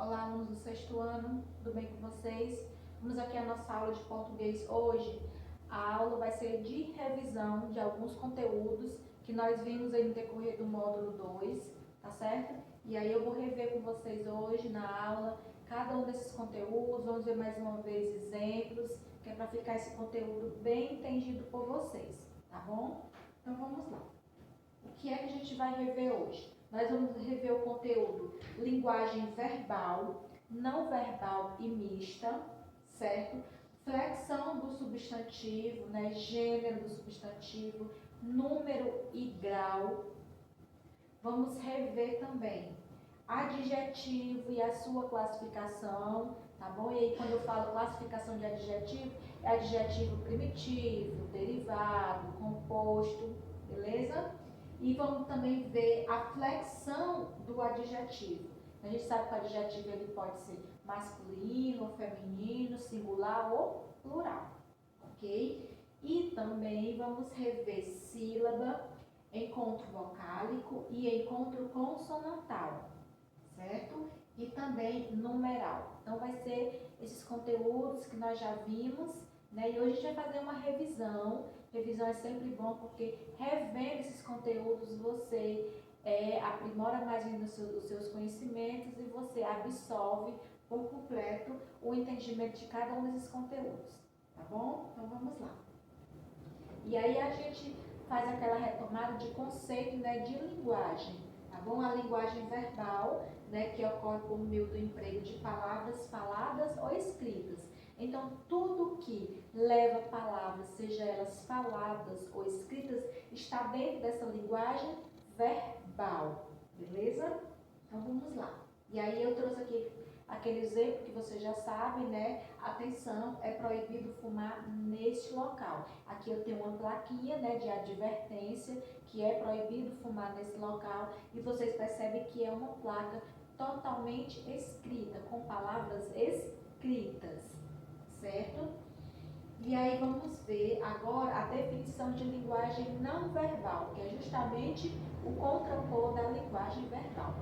Olá, alunos do sexto ano, tudo bem com vocês? Vamos aqui à nossa aula de português hoje. A aula vai ser de revisão de alguns conteúdos que nós vimos aí no decorrer do módulo 2, tá certo? E aí eu vou rever com vocês hoje na aula cada um desses conteúdos, vamos ver mais uma vez exemplos, que é para ficar esse conteúdo bem entendido por vocês, tá bom? Então vamos lá. O que é que a gente vai rever hoje? Nós vamos rever o conteúdo linguagem verbal, não verbal e mista, certo? Flexão do substantivo, né? Gênero do substantivo, número e grau. Vamos rever também adjetivo e a sua classificação, tá bom? E aí quando eu falo classificação de adjetivo, é adjetivo primitivo, derivado, composto, beleza? E vamos também ver a flexão do adjetivo. A gente sabe que o adjetivo ele pode ser masculino ou feminino, singular ou plural, ok? E também vamos rever sílaba, encontro vocálico e encontro consonantal, certo? E também numeral. Então vai ser esses conteúdos que nós já vimos, né? E hoje a gente vai fazer uma revisão. Revisão é sempre bom porque revendo esses conteúdos você aprimora mais ainda os seus conhecimentos e você absorve por completo o entendimento de cada um desses conteúdos, tá bom? Então vamos lá. E aí a gente faz aquela retomada de conceito, né, de linguagem, tá bom? A linguagem verbal, né, que ocorre por meio do emprego de palavras faladas ou escritas. Então, tudo que leva palavras, seja elas faladas ou escritas, está dentro dessa linguagem verbal, beleza? Então, vamos lá. E aí eu trouxe aqui aquele exemplo que você já sabe, né? Atenção, é proibido fumar neste local. Aqui eu tenho uma plaquinha, né, de advertência, que é proibido fumar nesse local. E vocês percebem que é uma placa totalmente escrita, com palavras escritas, certo? E aí vamos ver agora a definição de linguagem não verbal, que é justamente o contrapor da linguagem verbal.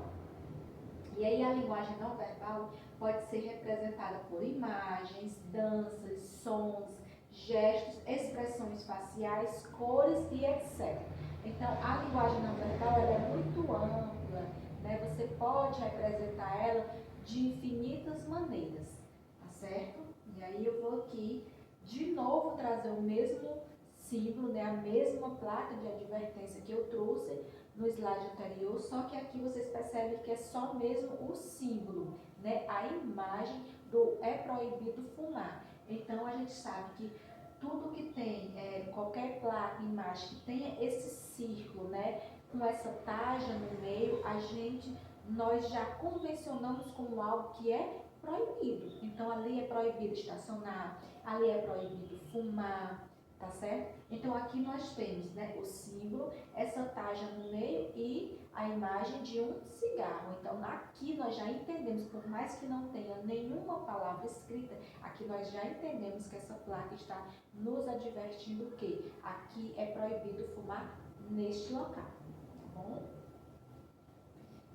E aí a linguagem não verbal pode ser representada por imagens, danças, sons, gestos, expressões faciais, cores e etc. Então a linguagem não verbal ela é muito ampla, né? Você pode representar ela de infinitas maneiras, tá certo? E aí eu vou aqui de novo trazer o mesmo símbolo, né? A mesma placa de advertência que eu trouxe no slide anterior, só que aqui vocês percebem que é só mesmo o símbolo, né? A imagem do é proibido fumar. Então a gente sabe que tudo que tem, qualquer placa, imagem que tenha esse círculo, né? Com essa taja no meio, nós já convencionamos como algo que é proibido. Então ali é proibido estacionar, ali é proibido fumar, tá certo? Então aqui nós temos, né, o símbolo, essa taja no meio e a imagem de um cigarro. Então aqui nós já entendemos, por mais que não tenha nenhuma palavra escrita, aqui nós já entendemos que essa placa está nos advertindo que aqui é proibido fumar neste local, tá bom?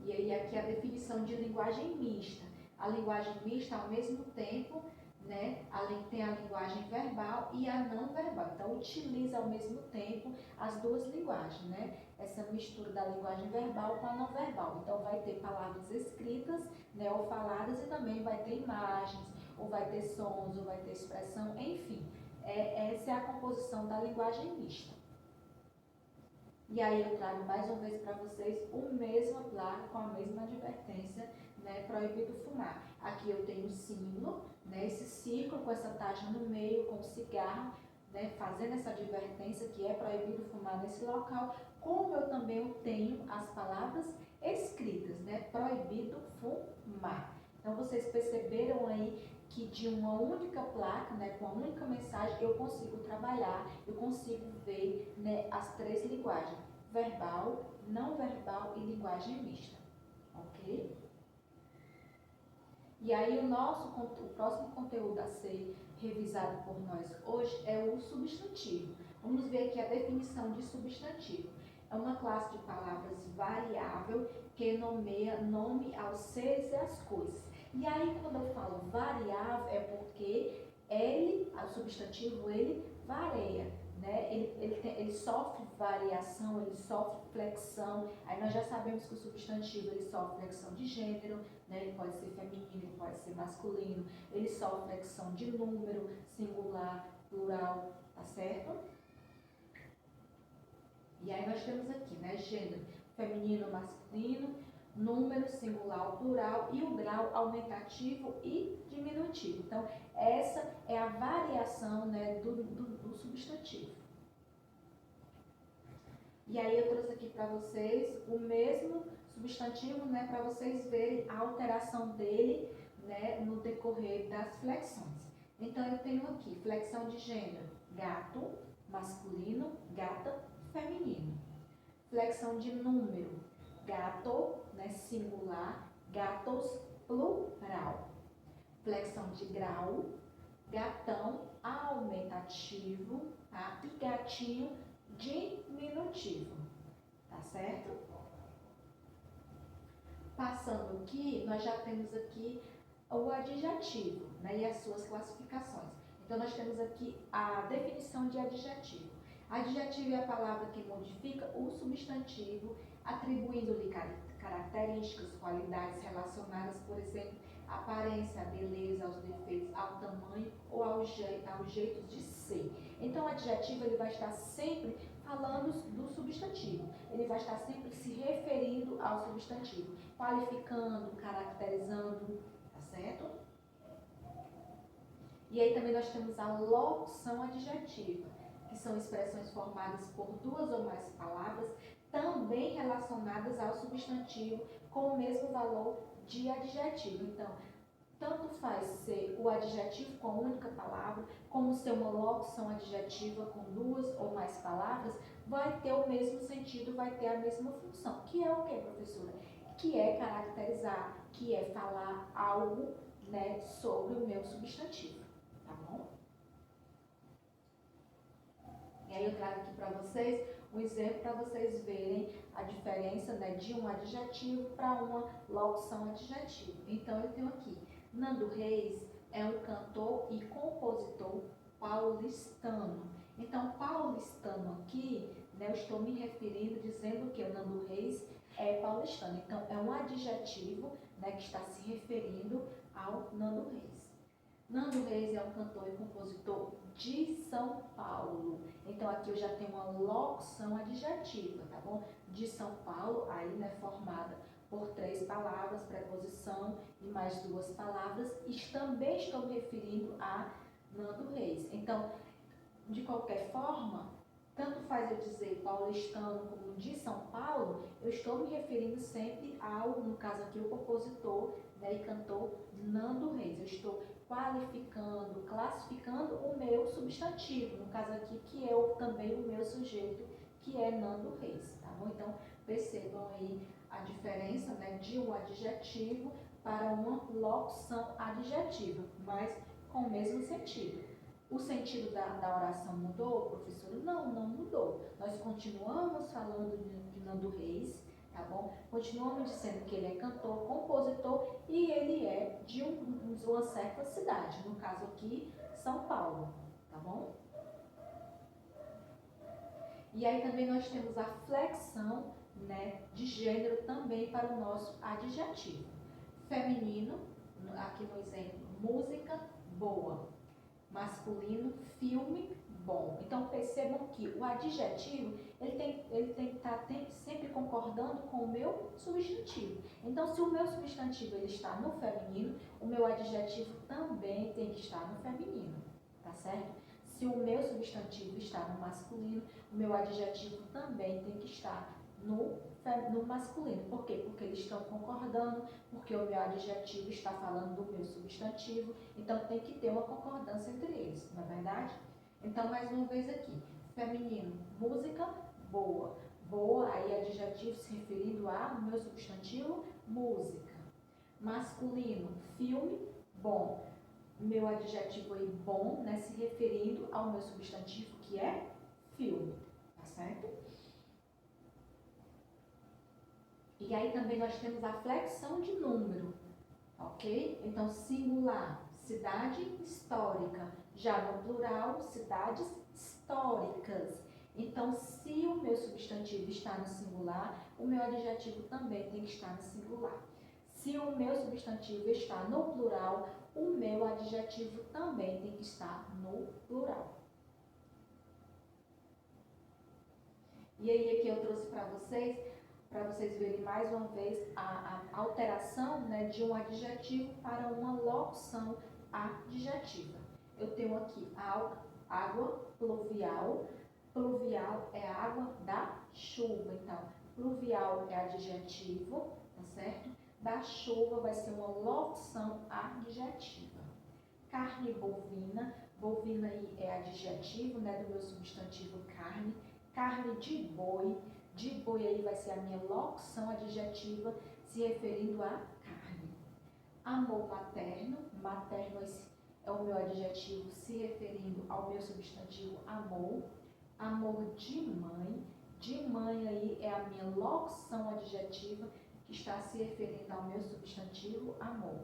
E aí aqui a definição de linguagem mista. A linguagem mista, ao mesmo tempo, né, tem a linguagem verbal e a não verbal. Então, utiliza ao mesmo tempo as duas linguagens, né? Essa mistura da linguagem verbal com a não verbal. Então, vai ter palavras escritas, né, ou faladas, e também vai ter imagens, ou vai ter sons, ou vai ter expressão, enfim. Essa é a composição da linguagem mista. E aí eu trago mais uma vez para vocês o mesmo placa com a mesma advertência, né, proibido fumar. Aqui eu tenho o símbolo, né, esse círculo com essa taxa no meio, com o cigarro, né, fazendo essa advertência que é proibido fumar nesse local, como eu também tenho as palavras escritas, né, proibido fumar. Então vocês perceberam aí que de uma única placa, né, com uma única mensagem, eu consigo trabalhar, eu consigo ver, né, as três linguagens, verbal, não verbal e linguagem mista, ok? E aí o próximo conteúdo a ser revisado por nós hoje é o substantivo. Vamos ver aqui a definição de substantivo. É uma classe de palavras variável que nomeia nome aos seres e às coisas. E aí, quando eu falo variável, é porque o substantivo, ele varia, né? Ele sofre variação, ele sofre flexão. Aí nós já sabemos que o substantivo, ele sofre flexão de gênero, né? Ele pode ser feminino, ele pode ser masculino, ele sofre flexão de número, singular, plural, tá certo? E aí nós temos aqui, né, gênero, feminino, masculino, número, singular, plural e o grau aumentativo e diminutivo. Então, essa é a variação, né, do substantivo. E aí eu trouxe aqui para vocês o mesmo substantivo, né, para vocês verem a alteração dele, né, no decorrer das flexões. Então, eu tenho aqui flexão de gênero, gato, masculino, gata, feminino. Flexão de número, gato, né, singular, gatos, plural. Flexão de grau, gatão, aumentativo, tá? E gatinho, diminutivo, tá certo? Passando aqui, nós já temos aqui o adjetivo, né, e as suas classificações. Então, nós temos aqui a definição de adjetivo. Adjetivo é a palavra que modifica o substantivo, atribuindo-lhe características, qualidades relacionadas, por exemplo, à aparência, à beleza, aos defeitos, ao tamanho ou ao jeito de ser. Então, o adjetivo ele vai estar sempre falando do substantivo. Ele vai estar sempre se referindo ao substantivo, qualificando, caracterizando, tá certo? E aí também nós temos a locução adjetiva, que são expressões formadas por duas ou mais palavras, também relacionadas ao substantivo com o mesmo valor de adjetivo. Então, tanto faz ser o adjetivo com a única palavra, como ser uma locução adjetiva com duas ou mais palavras, vai ter o mesmo sentido, vai ter a mesma função. Que é o que, professora? Que é caracterizar, que é falar algo, né, sobre o meu substantivo. Tá bom? E aí eu trago aqui para vocês um exemplo para vocês verem a diferença, né, de um adjetivo para uma locução adjetiva. Então eu tenho aqui, Nando Reis é um cantor e compositor paulistano. Então, paulistano aqui, né, eu estou me referindo, dizendo que o Nando Reis é paulistano. Então, é um adjetivo, né, que está se referindo ao Nando Reis. Nando Reis é um cantor e compositor de São Paulo. Então, aqui eu já tenho uma locução adjetiva, tá bom? De São Paulo, aí, né, formada por 3 palavras, preposição e mais 2 palavras. E também estou me referindo a Nando Reis. Então, de qualquer forma, tanto faz eu dizer paulistano como de São Paulo, eu estou me referindo sempre ao, no caso aqui, o compositor, né, e cantor Nando Reis. Eu estou qualificando, classificando o meu substantivo, no caso aqui, que é também o meu sujeito, que é Nando Reis, tá bom? Então, percebam aí a diferença, né, de um adjetivo para uma locução adjetiva, mas com o mesmo sentido. O sentido da oração mudou, professor? Não, não mudou. Nós continuamos falando de Nando Reis, tá bom? Continuamos dizendo que ele é cantor, compositor e ele é de uma certa cidade, no caso aqui, São Paulo, tá bom? E aí também nós temos a flexão, né, de gênero também para o nosso adjetivo. Feminino, aqui no exemplo, música boa. Masculino, filme bom. Então percebam que o adjetivo ele tem que estar sempre concordando com o meu substantivo. Então, se o meu substantivo ele está no feminino, o meu adjetivo também tem que estar no feminino, tá certo? Se o meu substantivo está no masculino, o meu adjetivo também tem que estar no masculino. Por quê? Porque eles estão concordando, porque o meu adjetivo está falando do meu substantivo, então tem que ter uma concordância entre eles, não é verdade? Então, mais uma vez aqui, feminino, música boa. Boa, aí adjetivo se referindo ao meu substantivo, música. Masculino, filme bom. Meu adjetivo aí, bom, né, se referindo ao meu substantivo, que é filme, tá certo? E aí também nós temos a flexão de número, ok? Então, singular, cidade histórica. Já no plural, cidades históricas. Então, se o meu substantivo está no singular, o meu adjetivo também tem que estar no singular. Se o meu substantivo está no plural, o meu adjetivo também tem que estar no plural. E aí aqui eu trouxe para vocês verem mais uma vez a alteração, né, de um adjetivo para uma locução adjetiva. Eu tenho aqui água pluvial. Pluvial é a água da chuva. Então, pluvial é adjetivo, tá certo? Da chuva vai ser uma locução adjetiva. Carne bovina. Bovina aí é adjetivo, né, do meu substantivo carne. Carne de boi aí vai ser a minha locução adjetiva se referindo a carne. Amor materno. Materno é o meu adjetivo se referindo ao meu substantivo amor. Amor de mãe aí é a minha locução adjetiva que está se referindo ao meu substantivo amor.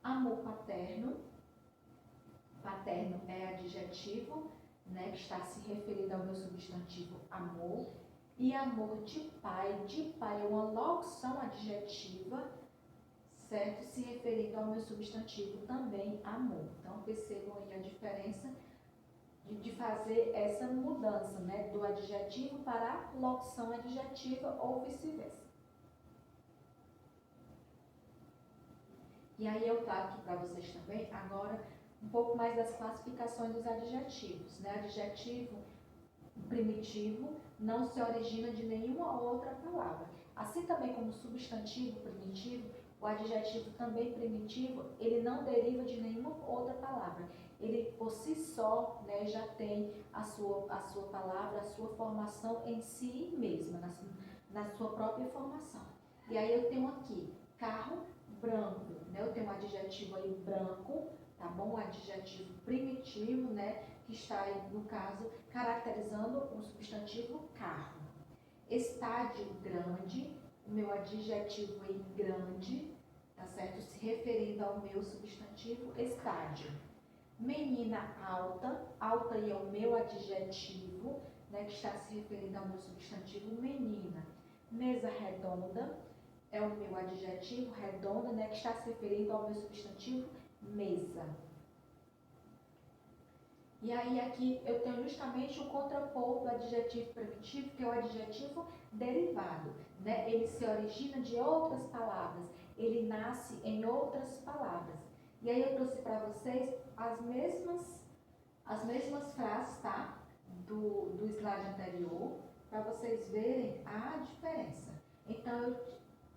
Amor paterno. Paterno é adjetivo, né, que está se referindo ao meu substantivo amor. E amor de pai é uma locução adjetiva, certo? Se referindo ao meu substantivo também amor. Então, percebam aí a diferença de fazer essa mudança, né, do adjetivo para a locução adjetiva ou vice-versa. E aí eu trago aqui para vocês também agora um pouco mais das classificações dos adjetivos, né? Adjetivo primitivo não se origina de nenhuma outra palavra. Assim também como substantivo primitivo, o adjetivo também primitivo, ele não deriva de nenhuma outra palavra. Ele, por si só, né, já tem a sua palavra, a sua formação em si mesma, na sua própria formação. E aí eu tenho aqui, carro branco, né? Eu tenho um adjetivo aí branco, tá bom? Um adjetivo primitivo, né? Que está aí, no caso, caracterizando o substantivo carro. Estádio grande, o meu adjetivo aí grande, tá certo? Se referindo ao meu substantivo estádio. Menina alta, alta aí é o meu adjetivo, né? Que está se referindo ao meu substantivo menina. Mesa redonda é o meu adjetivo redonda, né? Que está se referindo ao meu substantivo mesa. E aí aqui eu tenho justamente o contraponto do adjetivo primitivo, que é o adjetivo derivado, né? Ele se origina de outras palavras, ele nasce em outras palavras. E aí eu trouxe para vocês as mesmas frases, tá? Do slide anterior, para vocês verem a diferença. Então,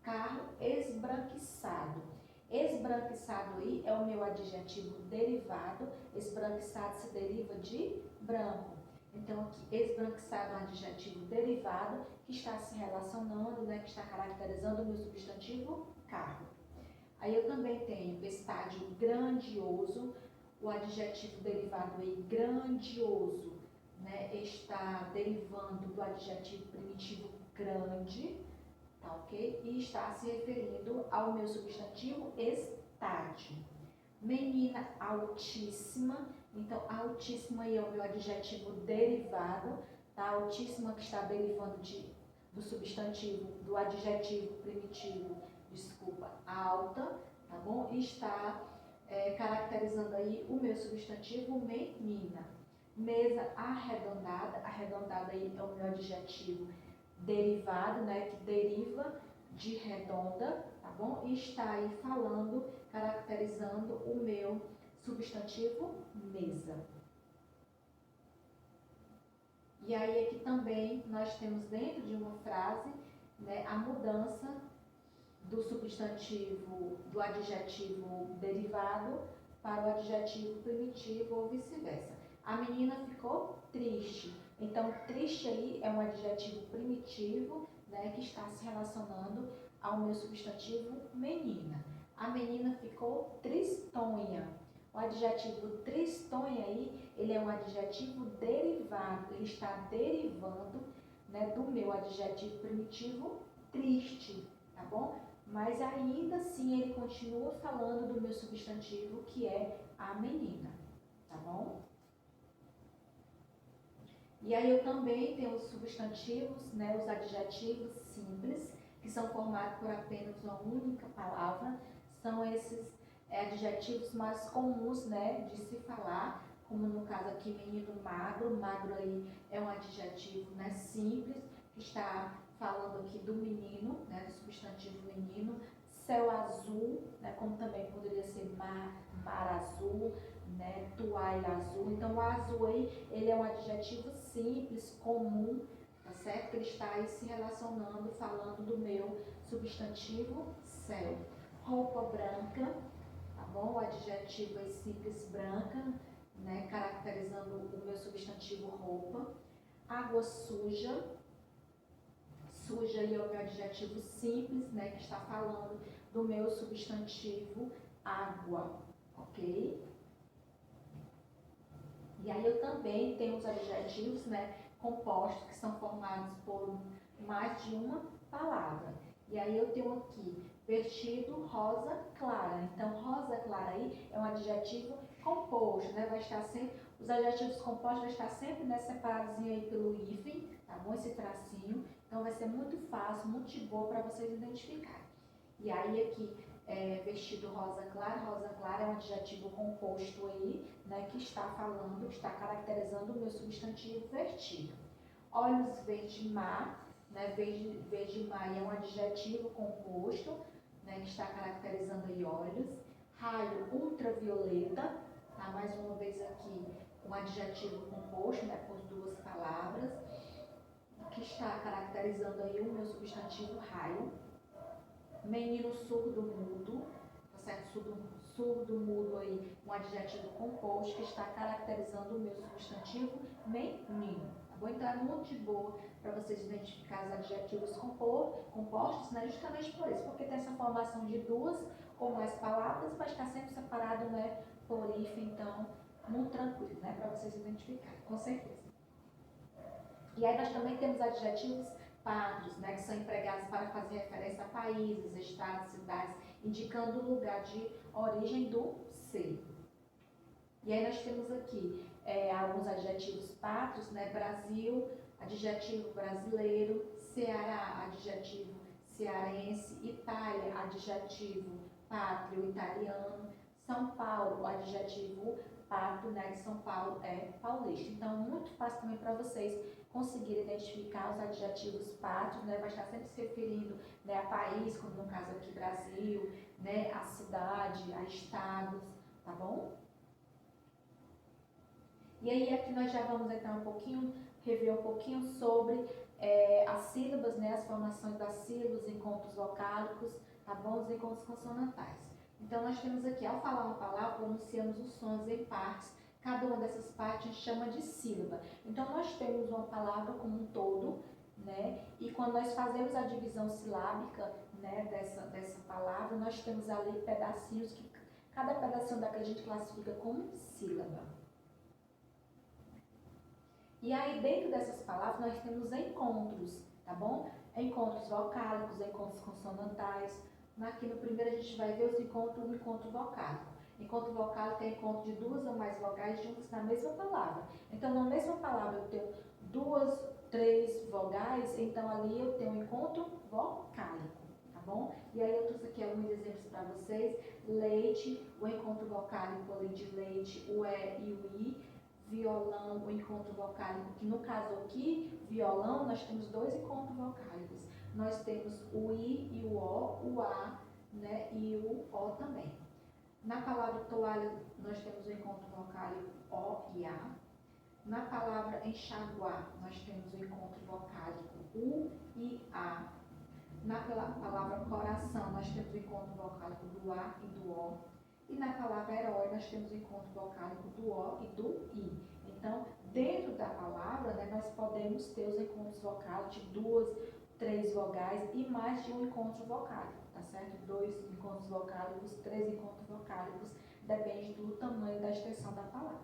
carro esbranquiçado. Esbranquiçado aí é o meu adjetivo derivado. Esbranquiçado se deriva de branco. Então, aqui, esbranquiçado é um adjetivo derivado que está se relacionando, né, que está caracterizando o meu substantivo carro. Aí eu também tenho estádio grandioso. O adjetivo derivado aí, grandioso, né, está derivando do adjetivo primitivo grande. Tá, ok? E está se referindo ao meu substantivo estádio. Menina altíssima. Então, altíssima aí é o meu adjetivo derivado. Tá? Altíssima que está derivando do substantivo, do adjetivo primitivo, desculpa, alta, tá bom? E está caracterizando aí o meu substantivo menina. Mesa arredondada. Arredondada aí é o meu adjetivo derivado, né, que deriva de redonda, tá bom? E está aí falando, caracterizando o meu substantivo mesa. E aí aqui também nós temos dentro de uma frase, né, a mudança do substantivo, do adjetivo derivado para o adjetivo primitivo ou vice-versa. A menina ficou triste. Então, triste aí é um adjetivo primitivo, né, que está se relacionando ao meu substantivo menina. A menina ficou tristonha. O adjetivo tristonha aí, ele é um adjetivo derivado. Ele está derivando, né, do meu adjetivo primitivo triste, tá bom? mas ainda assim ele continua falando do meu substantivo, que é a menina, tá bom? E aí eu também tenho os substantivos, né, os adjetivos simples, que são formados por apenas uma única palavra. São esses adjetivos mais comuns, né, de se falar, como no caso aqui, menino magro. Magro aí é um adjetivo, né, simples, que está falando aqui do menino, né, do substantivo menino. Céu azul, né, como também poderia ser mar azul, né, toalha azul. Então o azul aí, ele é um adjetivo simples, comum, tá certo? Que ele está aí se relacionando, falando do meu substantivo céu. Roupa branca, tá bom? O adjetivo aí simples, branca, né, caracterizando o meu substantivo roupa. Água suja, suja aí é o meu adjetivo simples, né, que está falando do meu substantivo água, ok? E aí eu também tenho os adjetivos, né, compostos, que são formados por mais de uma palavra. E aí eu tenho aqui vestido rosa clara. Então, rosa clara aí é um adjetivo composto, né? Vai estar sempre, os adjetivos compostos vai estar sempre, né, separadozinho aí pelo hífen, tá bom? Esse tracinho. Então vai ser muito fácil, muito de boa para vocês identificarem. E aí aqui, vestido rosa clara é um adjetivo composto aí, né, que está falando, está caracterizando o meu substantivo vestido. Olhos verde mar, né, verde mar é um adjetivo composto, né, que está caracterizando aí olhos. Raio ultravioleta, tá, mais uma vez aqui, um adjetivo composto, né, por duas palavras, que está caracterizando aí o meu substantivo raio. Menino surdo mudo, tá certo? Surdo mudo aí, um adjetivo composto que está caracterizando o meu substantivo menino. Tá bom? Então é muito de boa para vocês identificar os adjetivos compostos, né? Justamente por isso, porque tem essa formação de duas ou mais palavras, mas está sempre separado, né, por hífen, então muito tranquilo, né, para vocês identificarem, com certeza. E aí nós também temos adjetivos pátrios, né, que são empregados para fazer referência a países, estados, cidades, indicando o lugar de origem do ser. E aí nós temos aqui alguns adjetivos pátrios, né, Brasil, adjetivo brasileiro, Ceará, adjetivo cearense, Itália, adjetivo pátrio italiano, São Paulo, adjetivo pátrio, né, de São Paulo é paulista. Então, muito fácil também para vocês conseguir identificar os adjetivos pátrios, né, vai estar sempre se referindo, né, a país, como no caso aqui Brasil, né, a cidade, a estados, tá bom? E aí aqui nós já vamos entrar um pouquinho, rever um pouquinho sobre as sílabas, né, as formações das sílabas, encontros vocálicos, tá bom? Os encontros consonantais. Então nós temos aqui, ao falar uma palavra, pronunciamos os sons em partes. Cada uma dessas partes a gente chama de sílaba. Então nós temos uma palavra como um todo, né? E quando nós fazemos a divisão silábica, né, dessa palavra, nós temos ali pedacinhos que cada pedacinho daquele a gente classifica como sílaba. E aí, dentro dessas palavras, nós temos encontros, tá bom? Encontros vocálicos, encontros consonantais. Aqui no primeiro a gente vai ver os encontros do encontro vocálico. Encontro vocálico é encontro de duas ou mais vogais juntas na mesma palavra. Então, na mesma palavra eu tenho duas, três vogais, então ali eu tenho um encontro vocálico, tá bom? E aí eu trouxe aqui alguns exemplos para vocês. Leite, o encontro vocálico ali de leite, o E e o I. Violão, o encontro vocálico, que no caso aqui, violão, nós temos dois encontros vocálicos. Nós temos o I e o A, né, e o O também. Na palavra toalha, nós temos o encontro vocálico O e A. Na palavra enxaguar, nós temos o encontro vocálico U e A. Na palavra coração, nós temos o encontro vocálico do A e do O. E na palavra herói, nós temos o encontro vocálico do O e do I. Então, dentro da palavra, né, nós podemos ter os encontros vocálicos de duas, três vogais e mais de um encontro vocálico, tá certo? Dois encontros vocálicos, três encontros vocálicos, depende do tamanho da extensão da palavra.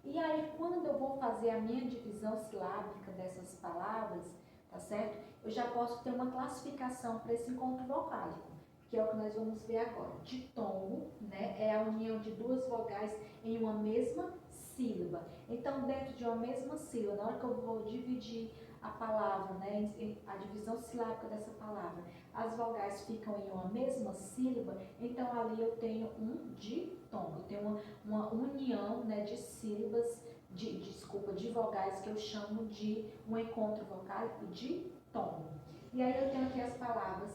E aí, quando eu vou fazer a minha divisão silábica dessas palavras, tá certo? Eu já posso ter uma classificação para esse encontro vocálico, que é o que nós vamos ver agora. Ditongo, né, é a união de duas vogais em uma mesma sílaba. Então, dentro de uma mesma sílaba, na hora que eu vou dividir a palavra, né, a divisão silábica dessa palavra, as vogais ficam em uma mesma sílaba, então ali eu tenho um ditongo, eu tenho uma união, né, de sílabas, de vogais que eu chamo de um encontro vocálico ditongo. E aí eu tenho aqui as palavras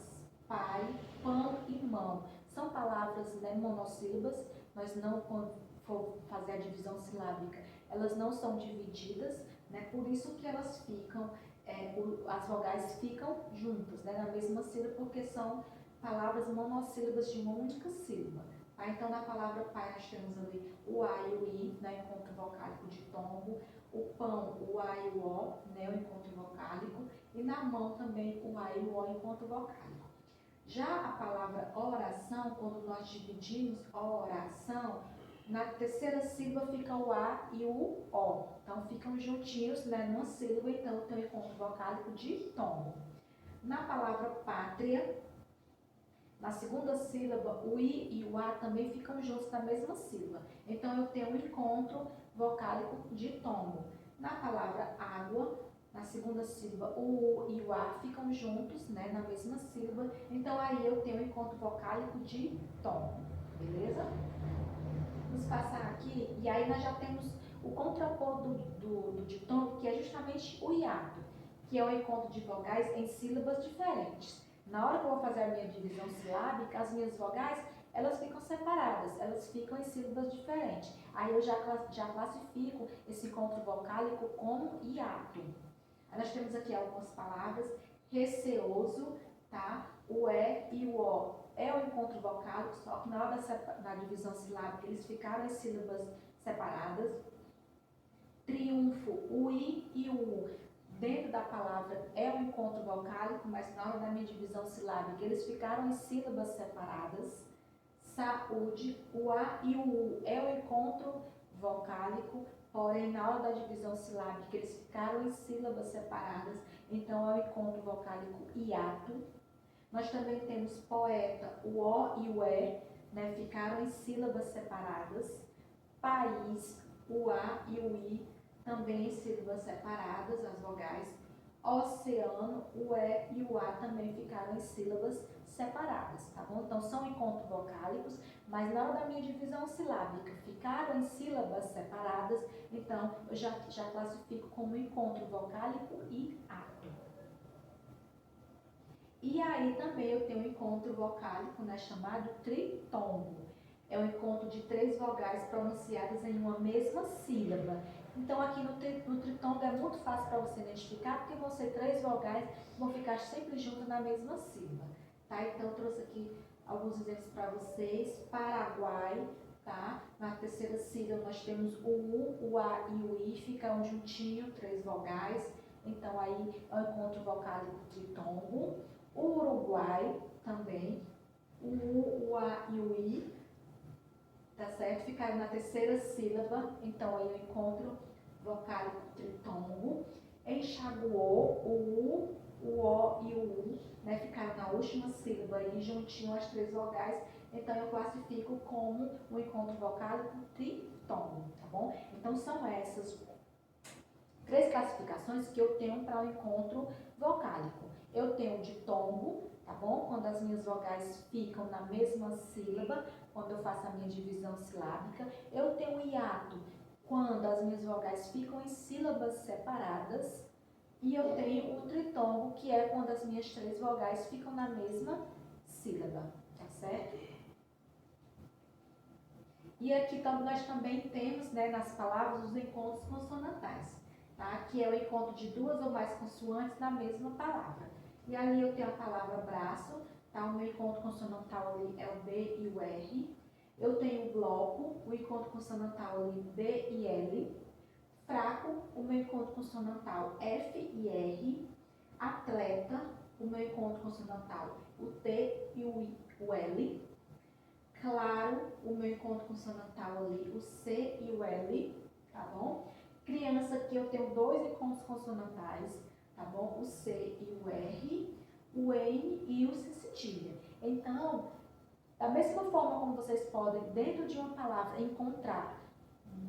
pai, pão e mão. São palavras, né, monossílabas, nós não, quando for fazer a divisão silábica, elas não são divididas, né, por isso que elas ficam, as vogais ficam juntas, né, na mesma sílaba, porque são palavras monossílabas de uma única sílaba. Tá? Então, na palavra pai, nós temos ali o A e o I, né, encontro vocálico ditongo, o pão, o A e o O, né, o encontro vocálico, e na mão também o A e o O, encontro vocálico. Já a palavra oração, quando nós dividimos oração, na terceira sílaba fica o A e o O. Então, ficam juntinhos, né, numa sílaba, então tem o encontro vocálico ditongo. Na palavra pátria, na segunda sílaba, o I e o A também ficam juntos na mesma sílaba. Então, eu tenho um encontro vocálico ditongo. Na palavra água, na segunda sílaba, o U e o A ficam juntos, né, na mesma sílaba. Então, aí eu tenho um encontro vocálico ditongo. Beleza? Vamos passar aqui, e aí nós já temos o contraponto do ditongo, que é justamente o hiato, que é o encontro de vogais em sílabas diferentes. Na hora que eu vou fazer a minha divisão silábica, as minhas vogais, elas ficam separadas, elas ficam em sílabas diferentes. Aí eu já classifico esse encontro vocálico como hiato. Aí nós temos aqui algumas palavras: receoso, tá? O E e o O é o encontro vocálico, só que na hora da divisão silábica eles ficaram em sílabas separadas. Triunfo, o I e o U dentro da palavra é o encontro vocálico, mas na hora da minha divisão silábica eles ficaram em sílabas separadas. Saúde, o A e o U é o encontro vocálico, porém na hora da divisão silábica eles ficaram em sílabas separadas, então é o encontro vocálico hiato. Nós também temos poeta, o O e o E, né, ficaram em sílabas separadas. País, o A e o I, também em sílabas separadas, as vogais. Oceano, o E e o A também ficaram em sílabas separadas, tá bom? Então, são encontros vocálicos, mas na hora da minha divisão silábica ficaram em sílabas separadas, então eu já classifico como encontro vocálico e ato. E aí também eu tenho um encontro vocálico, né, chamado tritongo. É um encontro de 3 vogais pronunciadas em uma mesma sílaba. Então aqui no tritongo é muito fácil para você identificar, porque vão ser 3 vogais que vão ficar sempre juntas na mesma sílaba. Tá? Então eu trouxe aqui alguns exemplos para vocês. Paraguai, tá? Na terceira sílaba nós temos o U, o A e o I, ficam juntinho, 3 vogais. Então aí é um encontro vocálico tritongo. O Uruguai também, o U, o A e o I, tá certo? Ficaram na terceira sílaba, então aí eu encontro vocálico tritongo. Enxaguou, o U, o O e o U, né? Ficaram na última sílaba aí, juntinho as 3 vogais, então eu classifico como um encontro vocálico tritongo, tá bom? Então são essas 3 classificações que eu tenho para o encontro vocálico. Eu tenho o ditongo, tá bom? Quando as minhas vogais ficam na mesma sílaba, quando eu faço a minha divisão silábica. Eu tenho o hiato, quando as minhas vogais ficam em sílabas separadas. E eu tenho o tritongo, que é quando as minhas 3 vogais ficam na mesma sílaba, tá certo? E aqui nós também temos, né, nas palavras, os encontros consonantais, tá? Que é o encontro de 2 ou mais consoantes na mesma palavra. E ali eu tenho a palavra braço, tá? O meu encontro consonantal ali é o B e o R. Eu tenho o bloco, o encontro consonantal ali B e L. Fraco, o meu encontro consonantal F e R. Atleta, o meu encontro consonantal o T e o L. Claro, o meu encontro consonantal ali o C e o L, tá bom? Criança, aqui eu tenho 2 encontros consonantais. tá bom? O C e o R, o N e o C cedilha. Então, da mesma forma como vocês podem, dentro de uma palavra, encontrar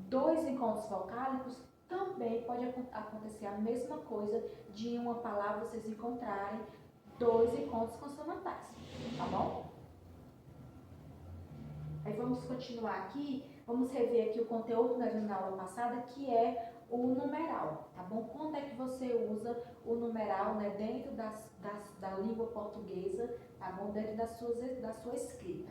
dois encontros vocálicos, também pode acontecer a mesma coisa de em uma palavra vocês encontrarem dois encontros consonantais, tá bom? Aí vamos continuar aqui, vamos rever aqui o conteúdo da aula passada, que é o numeral, tá bom? Quando é que você usa o numeral, né, dentro da língua portuguesa, tá bom? Dentro da sua escrita.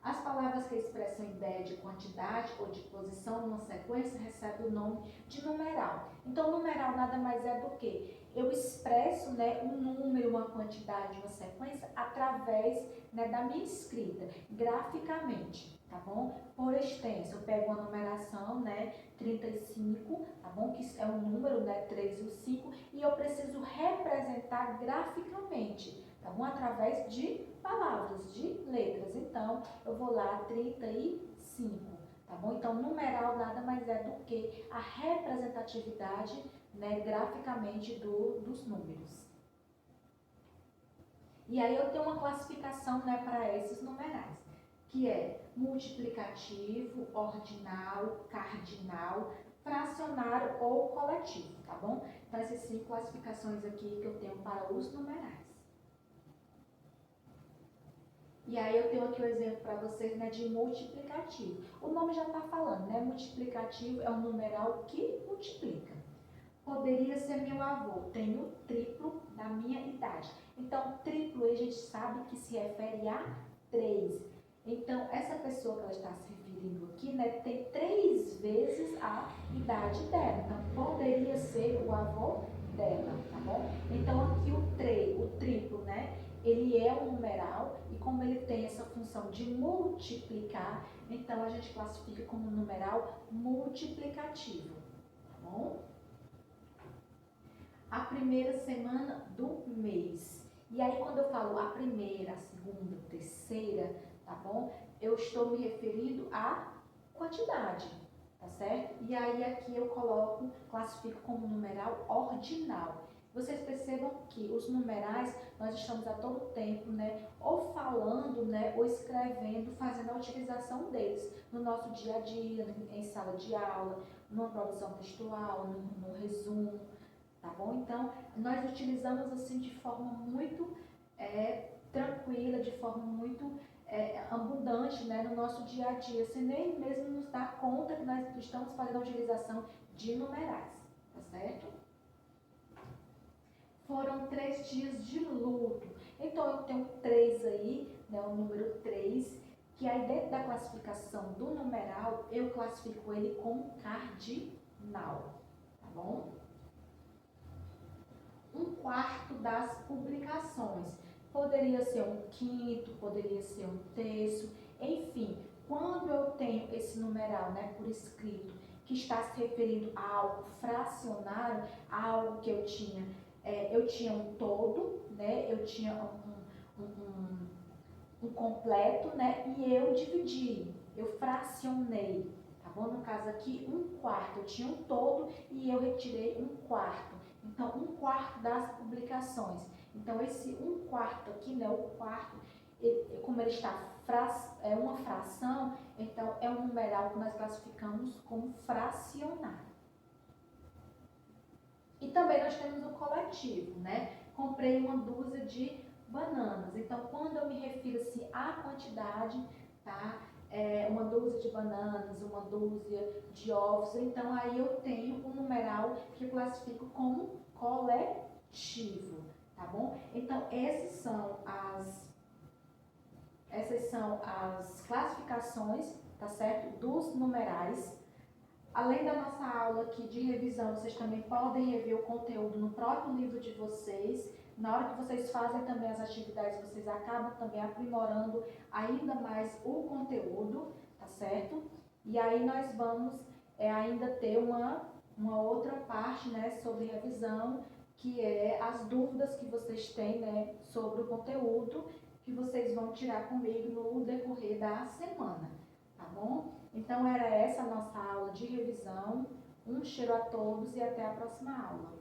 As palavras que expressam ideia de quantidade ou de posição numa sequência recebem o nome de numeral. Então, numeral nada mais é do que eu expresso, né, um número, uma quantidade, uma sequência através, né, da minha escrita, graficamente, tá bom? Por extenso, eu pego uma numeração, né, 35, tá bom? Que é um número, né, 3 e o 5, e eu preciso representar graficamente, tá bom? Através de palavras, de letras. Então, eu vou lá, 35, tá bom? Então, numeral nada mais é do que a representatividade, né, graficamente dos números. E aí eu tenho uma classificação, né, para esses numerais, que é multiplicativo, ordinal, cardinal, fracionário ou coletivo, tá bom? Então, essas 5 classificações aqui que eu tenho para os numerais. E aí eu tenho aqui o exemplo para vocês, né, de multiplicativo. O nome já está falando, né? Multiplicativo é um numeral que multiplica. Poderia ser meu avô, tem o triplo da minha idade. Então, triplo a gente sabe que se refere a 3. Então, essa pessoa que ela está se referindo aqui, né, tem 3 vezes a idade dela. Então, poderia ser o avô dela, tá bom? Então, aqui o triplo, né? Ele é um numeral e como ele tem essa função de multiplicar, então a gente classifica como numeral multiplicativo, tá bom? A primeira semana do mês. E aí quando eu falo a primeira, a segunda, a terceira, tá bom? Eu estou me referindo à quantidade, tá certo? E aí aqui eu classifico como numeral ordinal. Vocês percebam que os numerais, nós estamos a todo tempo, né, ou falando, né, ou escrevendo, fazendo a utilização deles no nosso dia a dia, em sala de aula, numa produção textual, no resumo, tá bom? Então, nós utilizamos assim de forma muito tranquila, de forma muito abundante, né, no nosso dia a dia, sem nem mesmo nos dar conta que nós estamos fazendo a utilização de numerais, tá certo? Foram 3 dias de luto. Então, eu tenho 3 aí, né, o número 3, que aí dentro da classificação do numeral, eu classifico ele como cardinal, tá bom? 1/4 das publicações. Poderia ser 1/5, poderia ser 1/3, enfim, quando eu tenho esse numeral, né, por escrito, que está se referindo a algo fracionário, a algo que eu tinha um todo, né, eu tinha um completo, né, e eu dividi, eu fracionei, tá bom? No caso aqui, 1/4, eu tinha um todo e eu retirei 1/4. Então, 1/4 das publicações. Então, esse 1/4 aqui, né, o quarto, como ele está é uma fração, então é um numeral que nós classificamos como fracionário. E também nós temos o coletivo, né? Comprei uma dúzia de bananas. Então, quando eu me refiro assim à quantidade, tá? Uma dúzia de bananas, uma dúzia de ovos, então aí eu tenho um numeral que eu classifico como coletivo, tá bom? Então, essas são as classificações, tá certo? Dos numerais. Além da nossa aula aqui de revisão, vocês também podem rever o conteúdo no próprio livro de vocês. Na hora que vocês fazem também as atividades, vocês acabam também aprimorando ainda mais o conteúdo, tá certo? E aí nós vamos ainda ter uma outra parte, né, sobre revisão, que é as dúvidas que vocês têm, né, sobre o conteúdo, que vocês vão tirar comigo no decorrer da semana, tá bom? Então, era essa a nossa aula de revisão. Um cheiro a todos e até a próxima aula.